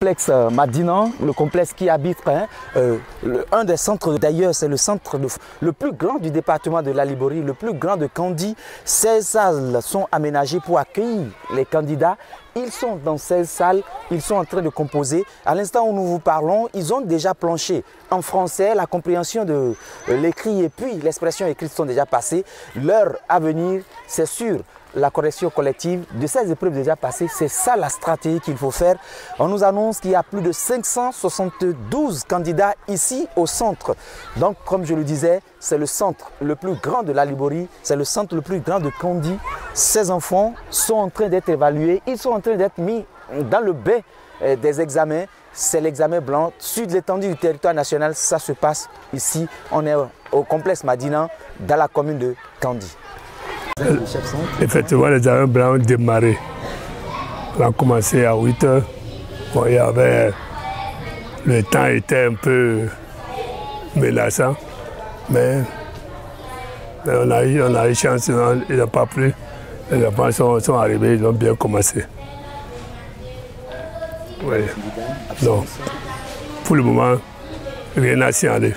complexe Madina, le complexe qui habite un des centres, d'ailleurs c'est le centre le plus grand du département de la Liborie, le plus grand de Kandi. 16 salles sont aménagées pour accueillir les candidats. Ils sont dans 16 salles, ils sont en train de composer. À l'instant où nous vous parlons, ils ont déjà planché en français, la compréhension de l'écrit et puis l'expression écrite sont déjà passées. L'heure à venir, c'est sûr, la correction collective de ces épreuves déjà passées, c'est ça la stratégie qu'il faut faire. On nous annonce qu'il y a plus de 572 candidats ici au centre. Donc, comme je le disais, c'est le centre le plus grand de la Liborie, c'est le centre le plus grand de Kandi. Ces enfants sont en train d'être évalués, ils sont en train d'être mis dans le bain des examens. C'est l'examen blanc sur l'étendue du territoire national. Ça se passe ici. On est au complexe Madina, dans la commune de Kandi. Effectivement, les examens blancs ont démarré. On a commencé à 8 h. Bon, le temps était un peu menaçant, mais on a eu chance, il n'a pas plu. Les enfants sont arrivés, ils ont bien commencé. Oui. Donc, pour le moment, rien n'a signalé.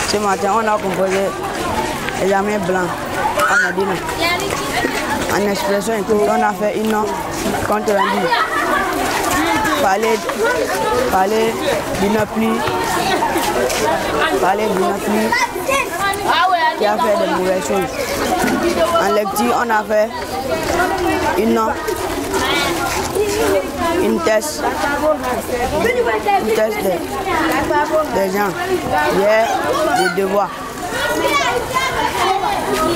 Ce matin, on a composé l'examen blanc à Madina. En expression écrite, on a fait une compte rendu. Parler d'une pluie. Parler d'une pluie qui a fait de mauvaises choses. En lecture, on a fait une test des gens, hier, des devoirs.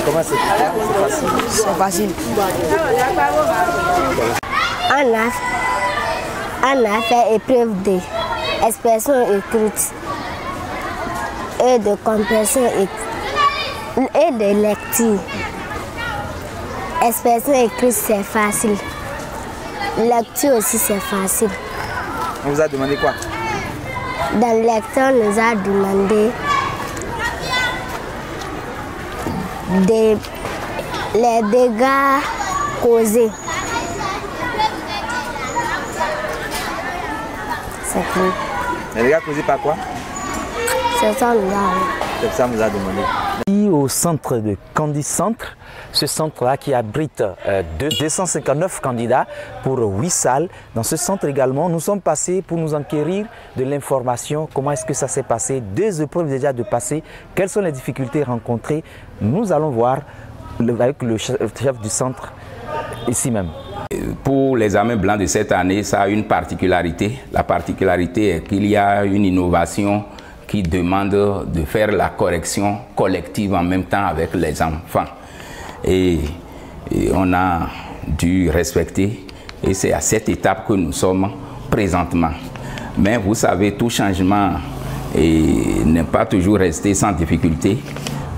Comment c'est facile? C'est facile. On a fait épreuve d'expression écrite et de compréhension et de lecture. Expression écrite, c'est facile. Lecture aussi, c'est facile. On vous a demandé quoi? Dans le lecteur, on nous a demandé les dégâts causés. C'est tout. Les dégâts causés par quoi? C'est ça qu'on nous a demandé. Au centre de Kandi Centre, ce centre-là qui abrite 259 candidats pour 8 salles. Dans ce centre également, nous sommes passés pour nous enquérir de l'information. Comment est-ce que ça s'est passé? 2 épreuves déjà de passé. Quelles sont les difficultés rencontrées? Nous allons voir avec le chef du centre ici même. Pour l'examen blanc de cette année, ça a une particularité. La particularité est qu'il y a une innovation qui demande de faire la correction collective en même temps avec les enfants. Et on a dû respecter, et c'est à cette étape que nous sommes présentement. Mais vous savez, tout changement n'est pas toujours resté sans difficulté.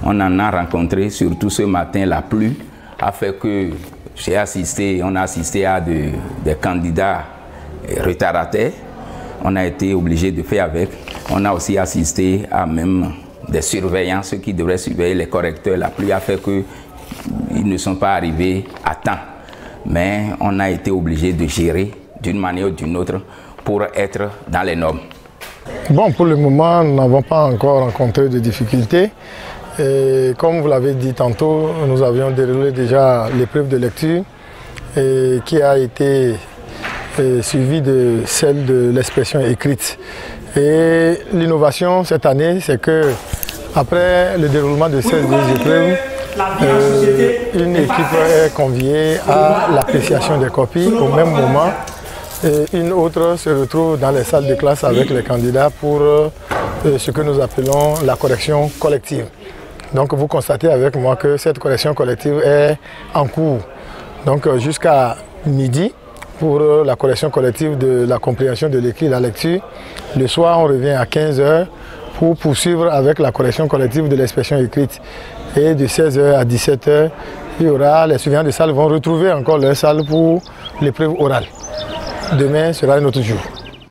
On en a rencontré, surtout ce matin, la pluie a fait que on a assisté à des candidats retardataires. On a été obligé de faire avec. On a aussi assisté à même des surveillants, ceux qui devraient surveiller les correcteurs. La pluie a fait qu'ils ne sont pas arrivés à temps. Mais on a été obligé de gérer d'une manière ou d'une autre pour être dans les normes. Bon, pour le moment, nous n'avons pas encore rencontré de difficultés. Et comme vous l'avez dit tantôt, nous avions déroulé déjà l'épreuve de lecture qui a été suivie de celle de l'expression écrite. Et l'innovation cette année, c'est que après le déroulement de ces 2 épreuves, une équipe est conviée à l'appréciation des copies au même moment. Et une autre se retrouve dans les salles de classe avec les candidats pour ce que nous appelons la correction collective. Donc vous constatez avec moi que cette correction collective est en cours. Donc jusqu'à midi pour la correction collective de la compréhension de l'écrit et de la lecture. Le soir, on revient à 15 h pour poursuivre avec la correction collective de l'expression écrite. Et de 16 h à 17 h, les surveillants de salle vont retrouver encore leur salle pour l'épreuve orale. Demain sera un autre jour.